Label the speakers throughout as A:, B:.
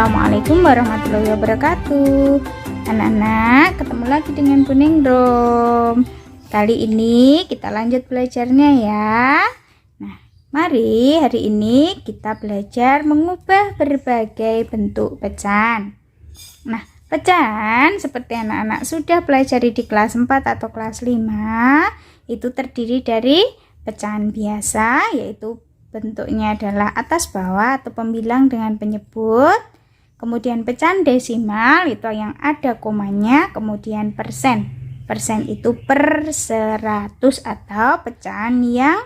A: Assalamualaikum warahmatullahi wabarakatuh. Anak-anak, ketemu lagi dengan Bu Ningrum. Kali ini kita lanjut belajarnya ya. Nah, mari hari ini kita belajar mengubah berbagai bentuk pecahan. Nah, pecahan seperti anak-anak sudah pelajari di kelas 4 atau kelas 5, itu terdiri dari pecahan biasa, yaitu bentuknya adalah atas bawah atau pembilang dengan penyebut. Kemudian pecahan desimal itu yang ada komanya. Kemudian persen. Persen itu per 100 atau pecahan yang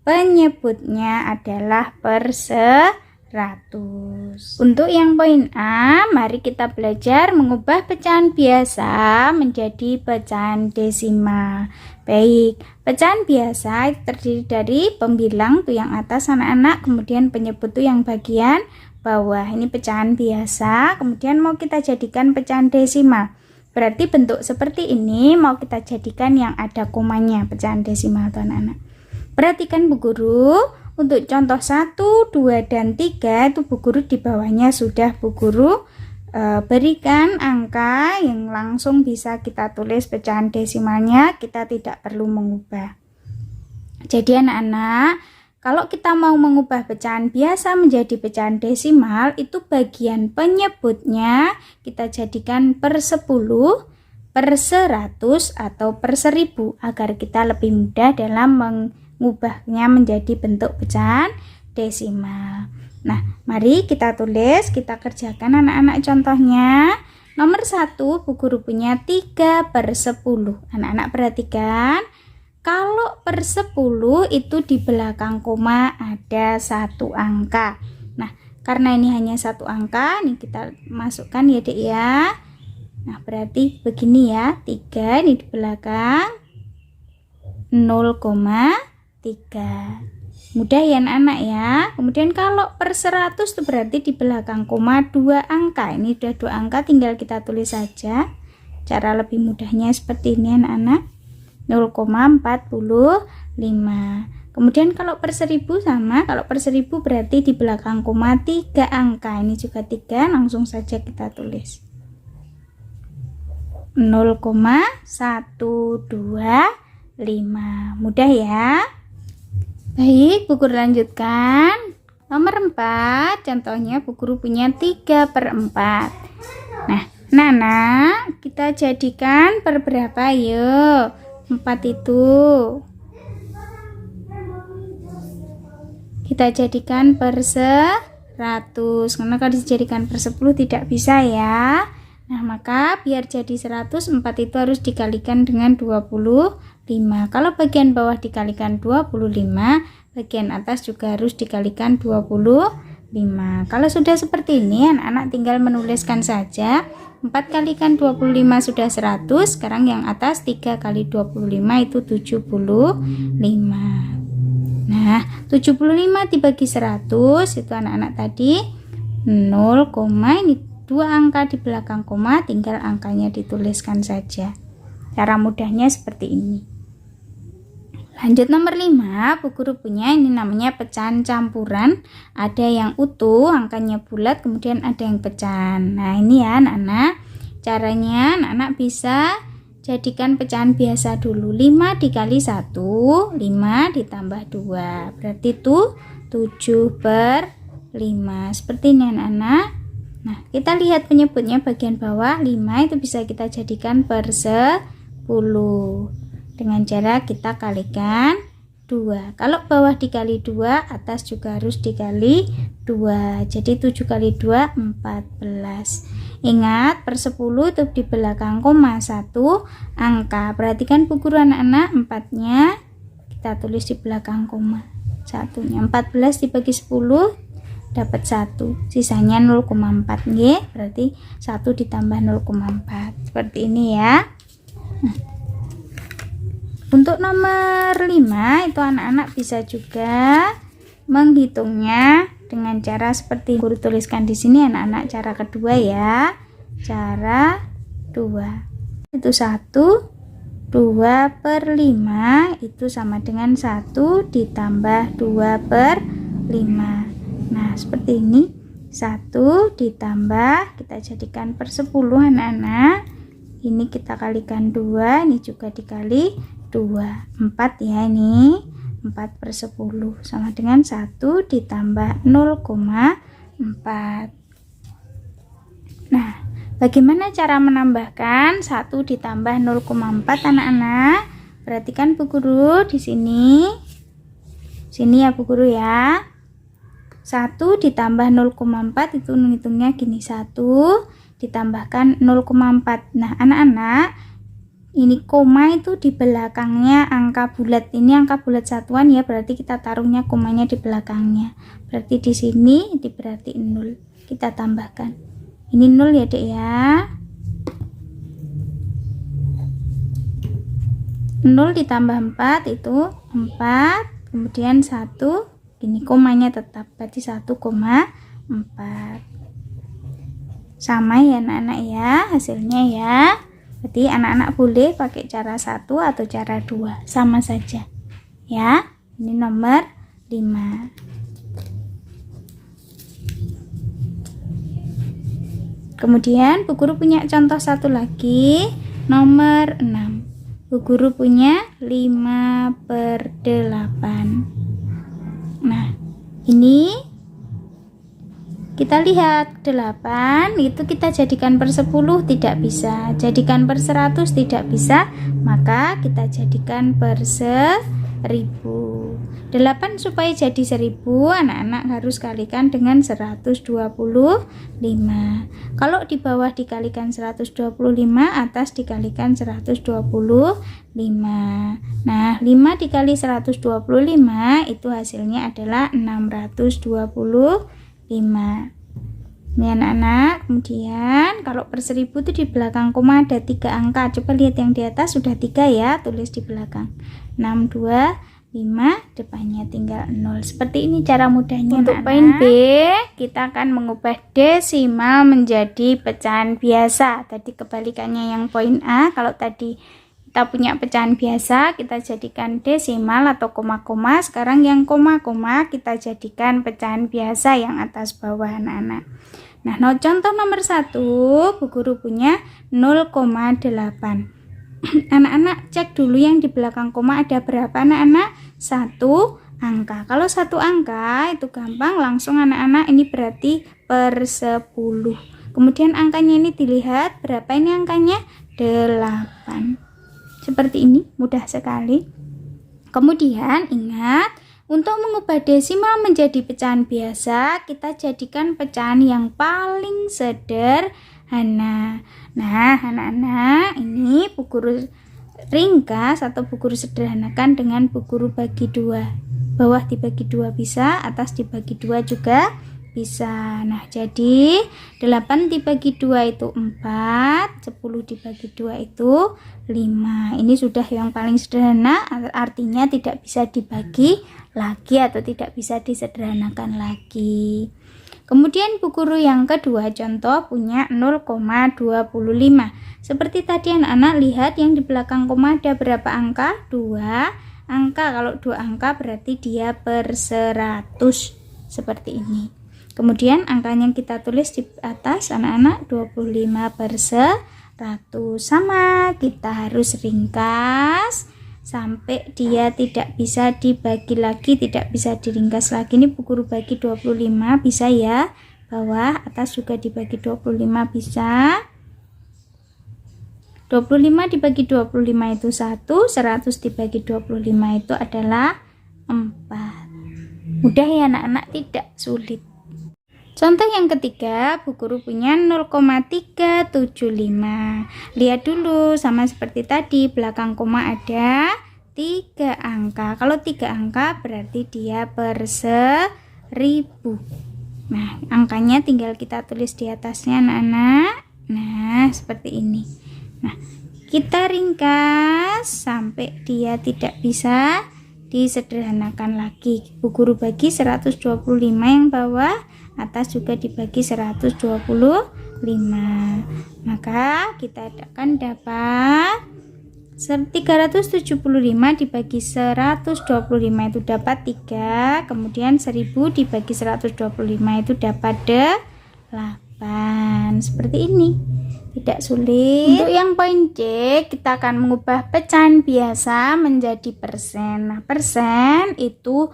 A: penyebutnya adalah per 100. Untuk yang poin A, mari kita belajar mengubah pecahan biasa menjadi pecahan desimal. Baik, pecahan biasa terdiri dari pembilang tuh yang atas anak-anak, kemudian penyebut tuh yang bagian bawah. Ini pecahan biasa, kemudian mau kita jadikan pecahan desimal. Berarti bentuk seperti ini mau kita jadikan yang ada komanya, pecahan desimal tuh anak-anak. Perhatikan Bu Guru, untuk contoh 1, 2, dan 3 itu Bu Guru di bawahnya sudah Bu Guru berikan angka yang langsung bisa kita tulis pecahan desimalnya, kita tidak perlu mengubah. Jadi anak-anak, kalau kita mau mengubah pecahan biasa menjadi pecahan desimal, itu bagian penyebutnya kita jadikan per 10, per 100, atau per 1000 agar kita lebih mudah dalam mengubahnya menjadi bentuk pecahan desimal. Nah, mari kita tulis, kita kerjakan anak-anak contohnya. Nomor 1, Bu Guru punya 3 per 10. Anak-anak perhatikan, kalau per 10 itu di belakang koma ada satu angka. Nah, karena ini hanya satu angka, ini kita masukkan ya Dek ya. Nah, berarti begini ya, 3 ini di belakang 0,3. Mudah ya anak-anak ya. Kemudian kalau per 100 itu berarti di belakang koma 2 angka. Ini sudah 2 angka, tinggal kita tulis saja. Cara lebih mudahnya seperti ini anak-anak. 0,45. Kemudian kalau per 1000 sama. Kalau per 1000 berarti di belakang koma 3 angka. Ini juga 3, langsung saja kita tulis. 0,125. Mudah ya. Baik, Bu Guru lanjutkan. Nomor 4, contohnya Bu Guru punya 3 per 4. Nah, Nana, kita jadikan per berapa yuk? 4 itu. Kita jadikan per 100. Karena kalau dijadikan per 10 tidak bisa ya. Nah, maka biar jadi 100, 4 itu harus dikalikan dengan 25. Kalau bagian bawah dikalikan 25, bagian atas juga harus dikalikan 25. Kalau sudah seperti ini, anak-anak tinggal menuliskan saja. 4 kalikan 25 sudah 100. Sekarang yang atas 3 kali 25 itu 75. Nah, 75 dibagi 100 itu anak-anak tadi 0, ini 2 angka di belakang koma, tinggal angkanya dituliskan saja. Cara mudahnya seperti ini. Lanjut nomor 5, Bu Guru punya ini namanya pecahan campuran. Ada yang utuh, angkanya bulat, kemudian ada yang pecahan. Nah, ini ya anak-anak. Caranya anak-anak bisa jadikan pecahan biasa dulu. 5 dikali 1, 5 ditambah 2. Berarti itu 7 per 5. Seperti ini anak-anak. Nah, kita lihat penyebutnya bagian bawah 5 itu bisa kita jadikan per 10 dengan cara kita kalikan 2. Kalau bawah dikali 2, atas juga harus dikali 2. Jadi 7 kali 2 14. Ingat per 10 itu di belakang koma 1 angka. Perhatikan Bu Guru anak-anak, 4-nya kita tulis di belakang koma 1-nya. 14 dibagi 10 dapat 1, sisanya 0,4 nggih, berarti 1 ditambah 0,4 seperti ini ya. Nah, untuk nomor 5 itu anak-anak bisa juga menghitungnya dengan cara seperti Guru tuliskan di sini anak-anak. Cara kedua ya, cara 2 itu 1, 2 per 5 itu sama dengan 1 ditambah 2 per 5. Nah, seperti ini. 1 ditambah, kita jadikan per 10 anak-anak. Ini kita kalikan 2, ini juga dikali 2, 4 ya, ini 4 per 10 sama dengan 1 ditambah 0,4. Nah, bagaimana cara menambahkan 1 ditambah 0,4 anak-anak? Perhatikan Bu Guru di sini. Sini ya Bu Guru ya. 1 ditambah 0,4 itu menghitungnya gini, 1 ditambahkan 0,4. Nah anak-anak, ini koma itu di belakangnya angka bulat, ini angka bulat satuan ya, berarti kita taruhnya komanya di belakangnya, berarti di sini berarti 0, kita tambahkan ini 0 ya dek ya. 0 ditambah 4 itu 4, kemudian 1, ini komanya tetap, berarti 1,4. Sama ya anak-anak ya hasilnya ya. Berarti anak-anak boleh pakai cara 1 atau cara 2, sama saja ya. Ini nomor 5. Kemudian Bu Guru punya contoh satu lagi, nomor 6. Bu Guru punya 5/8. Nah ini kita lihat 8 itu kita jadikan per 10 tidak bisa, jadikan per 100 tidak bisa, maka kita jadikan per 1000. 8 supaya jadi 1000 anak-anak harus kalikan dengan 125. Kalau di bawah dikalikan 125, atas dikalikan 125. Nah 5 dikali 125 itu hasilnya adalah 625. Ini anak-anak. Kemudian kalau per 1000 itu di belakang koma ada 3 angka, coba lihat yang di atas sudah 3 ya, tulis di belakang 625, depannya tinggal 0. Seperti ini cara mudahnya. Untuk poin B, kita akan mengubah desimal menjadi pecahan biasa. Tadi kebalikannya yang poin A. Kalau tadi kita punya pecahan biasa, kita jadikan desimal atau koma-koma. Sekarang yang koma-koma kita jadikan pecahan biasa yang atas bawah anak-anak. Nah, contoh nomor 1, Bu Guru punya 0,8. Anak-anak cek dulu yang di belakang koma ada berapa anak-anak? 1 angka. Kalau 1 angka itu gampang, langsung anak-anak ini berarti per 10. Kemudian angkanya ini dilihat berapa ini angkanya? 8. Seperti ini, mudah sekali. Kemudian ingat, untuk mengubah desimal menjadi pecahan biasa, kita jadikan pecahan yang paling sederhana. Nah anak-anak, ini Bu Guru ringkas atau Bu Guru sederhanakan dengan Bu Guru bagi 2. Bawah dibagi 2 bisa, atas dibagi 2 juga bisa. Nah jadi 8 dibagi 2 itu 4, 10 dibagi 2 itu 5. Ini sudah yang paling sederhana, artinya tidak bisa dibagi lagi atau tidak bisa disederhanakan lagi. Kemudian Bu Guru yang kedua contoh punya 0,25. Seperti tadi anak-anak lihat yang di belakang koma ada berapa angka? 2 angka. Kalau 2 angka berarti dia per 100. Seperti ini. Kemudian angkanya kita tulis di atas anak-anak 25 per 100. Sama, kita harus ringkas sampai dia tidak bisa dibagi lagi, tidak bisa diringkas lagi. Ini Bu Guru bagi 25 bisa ya, bawah atas juga dibagi 25 bisa. 25 dibagi 25 itu 1, 100 dibagi 25 itu adalah 4. Mudah ya anak-anak, tidak sulit. Contoh yang ketiga, Bu Guru punya 0,375. Lihat dulu, sama seperti tadi, belakang koma ada 3 angka. Kalau 3 angka berarti dia per 1000. Nah, angkanya tinggal kita tulis di atasnya anak-anak. Nah, seperti ini. Nah, kita ringkas sampai dia tidak bisa disederhanakan lagi. Bu Guru bagi 125 yang bawah, atas juga dibagi 125. Maka kita akan dapat 375 dibagi 125 itu dapat 3. Kemudian 1000 dibagi 125 itu dapat 8. Seperti ini, tidak sulit. Untuk yang poin C, kita akan mengubah pecahan biasa menjadi persen. Nah, persen itu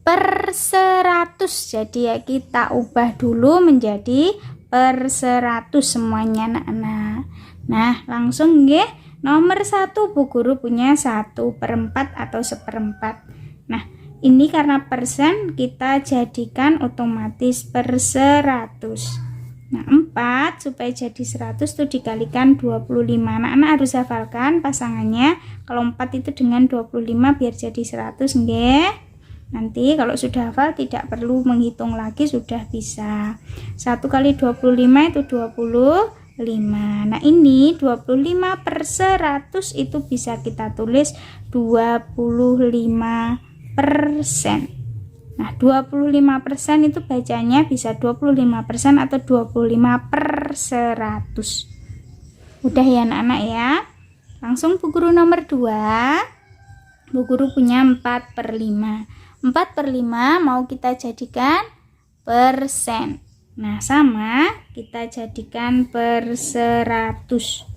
A: per 100, jadi ya kita ubah dulu menjadi per 100 semuanya anak-anak. Nah, langsung ya. Nomor 1 Bu Guru punya 1/4 atau 1/4. Nah, ini karena persen kita jadikan otomatis per 100. Nah, 4 supaya jadi 100 itu dikalikan 25. Anak-anak harus hafalkan pasangannya. Kalau 4 itu dengan 25 biar jadi 100 nggih. Nanti kalau sudah hafal tidak perlu menghitung lagi, sudah bisa. 1 kali 25 itu 25. Nah, ini 25 per 100 itu bisa kita tulis 25%. Nah, 25% itu bacanya bisa 25% atau 25 per 100. Udah ya anak-anak ya. Langsung Bu Guru nomor 2. Bu Guru punya 4/5. 4/5 mau kita jadikan persen. Nah, sama kita jadikan per 100.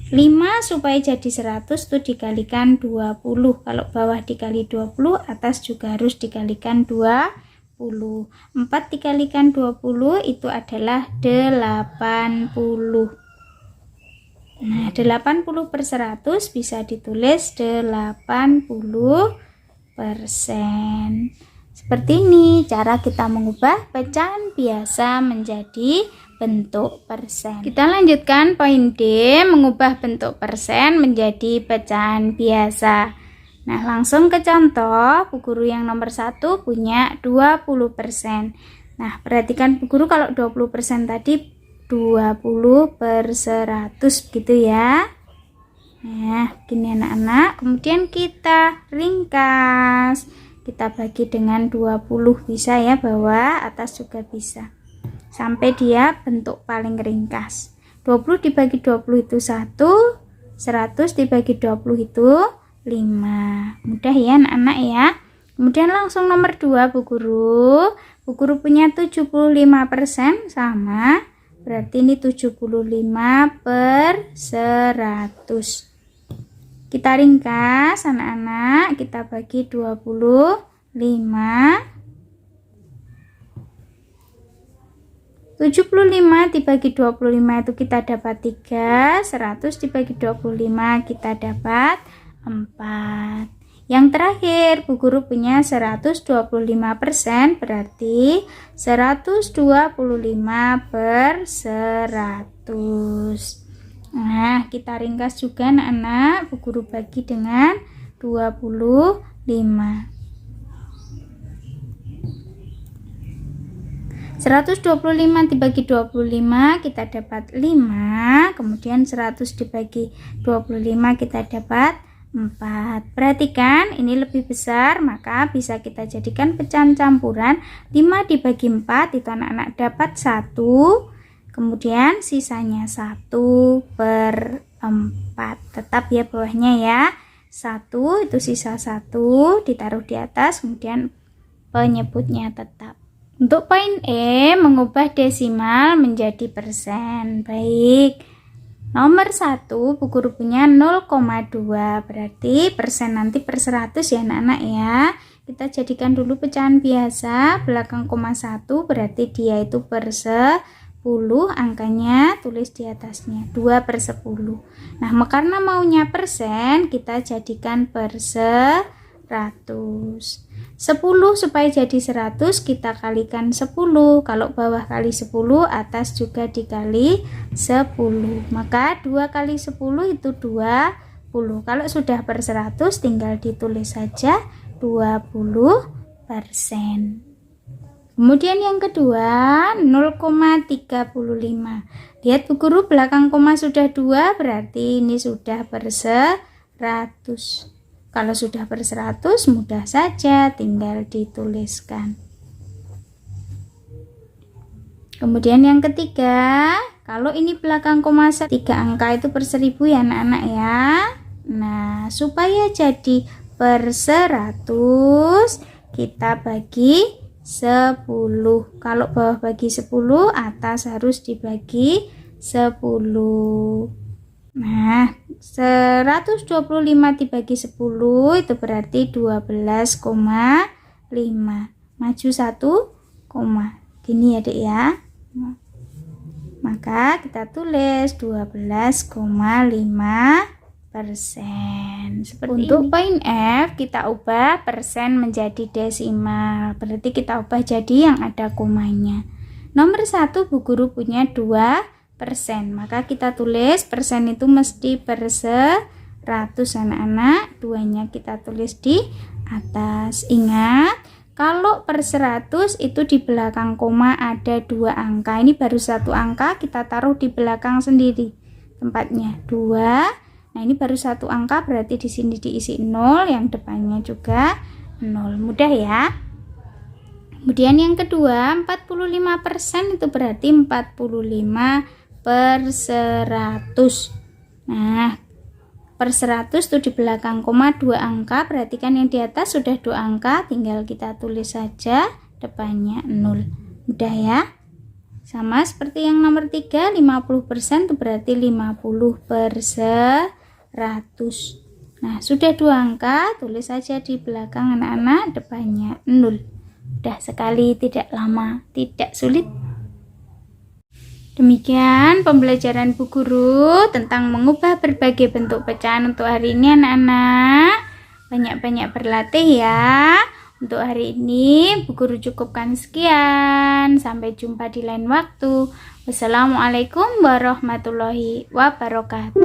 A: 5 supaya jadi 100 itu dikalikan 20. Kalau bawah dikali 20, atas juga harus dikalikan 20. 4 dikalikan 20 itu adalah 80. Nah, 80 per 100 bisa ditulis 80%. Seperti ini cara kita mengubah pecahan biasa menjadi bentuk persen. Kita lanjutkan poin D, mengubah bentuk persen menjadi pecahan biasa. Nah, langsung ke contoh. Bu Guru yang nomor 1 punya 20%. Nah, perhatikan Bu Guru kalau 20% tadi 20 per 100 gitu ya. Nah, begini anak-anak. Kemudian kita ringkas. Kita bagi dengan 20, bisa ya, bawah atas juga bisa. Sampai dia bentuk paling ringkas. 20 dibagi 20 itu 1, 100 dibagi 20 itu 5. Mudah ya anak-anak ya. Kemudian langsung nomor 2 Bu Guru. Bu Guru punya 75% sama. Berarti ini 75 per 100. Kita ringkas anak-anak. Kita bagi 25. 75 dibagi 25 itu kita dapat 3, 100 dibagi 25 kita dapat 4. Yang terakhir Bu Guru punya 125%, berarti 125 per 100. Nah, kita ringkas juga anak-anak. Bu Guru bagi dengan 25. 125 dibagi 25 kita dapat 5, kemudian 100 dibagi 25 kita dapat 4. Perhatikan ini lebih besar, maka bisa kita jadikan pecahan campuran. 5 dibagi 4 itu anak-anak dapat 1, kemudian sisanya 1/4. Tetap ya bawahnya ya, 1 itu sisa 1 ditaruh di atas, kemudian penyebutnya tetap. Untuk poin E, mengubah desimal menjadi persen. Baik, nomor 1 Bu Guru punya 0,2, berarti persen nanti per 100 ya anak-anak ya. Kita jadikan dulu pecahan biasa, belakang koma 1 berarti dia itu per 10, angkanya tulis di atasnya 2/10. Nah, karena maunya persen, kita jadikan per 100. 10 supaya jadi 100 kita kalikan 10. Kalau bawah kali 10, atas juga dikali 10. Maka 2 kali 10 itu 20. Kalau sudah per 100 tinggal ditulis saja 20%. Kemudian yang kedua 0,35. Lihat Bu Guru belakang koma sudah 2, berarti ini sudah per 100. Kalau sudah per 100 mudah saja tinggal dituliskan. Kemudian yang ketiga, kalau ini belakang koma 3 angka itu per 1000 ya anak-anak ya. Nah, supaya jadi per 100, kita bagi 10. Kalau bawah bagi 10, atas harus dibagi 10. Nah, 125 dibagi 10 itu berarti 12,5. Maju 1 koma. Gini ya, Dek ya. Maka kita tulis 12,5%. Untuk poin F, kita ubah persen menjadi desimal. Berarti kita ubah jadi yang ada komanya. Nomor 1, Bu Guru punya 2%. Maka kita tulis persen itu mesti per 100 anak-anak. 2-nya kita tulis di atas. Ingat, kalau per 100 itu di belakang koma ada 2 angka. Ini baru 1 angka, kita taruh di belakang sendiri. Tempatnya 2. Nah, ini baru 1 angka, berarti di sini diisi 0, yang depannya juga 0. Mudah ya. Kemudian yang kedua, 45% itu berarti 45 per 100. Nah, per 100 itu di belakang koma 2 angka, berarti kan yang di atas sudah 2 angka, tinggal kita tulis saja depannya 0. Mudah ya. Sama seperti yang nomor 3, 50% itu berarti 50 per 100. Nah, sudah 2 angka, tulis saja di belakang anak-anak, depannya 0. Mudah sekali, tidak lama, tidak sulit. Demikian pembelajaran Bu Guru tentang mengubah berbagai bentuk pecahan untuk hari ini anak-anak. Banyak-banyak berlatih ya. Untuk hari ini Bu Guru cukupkan sekian. Sampai jumpa di lain waktu. Wassalamualaikum warahmatullahi wabarakatuh.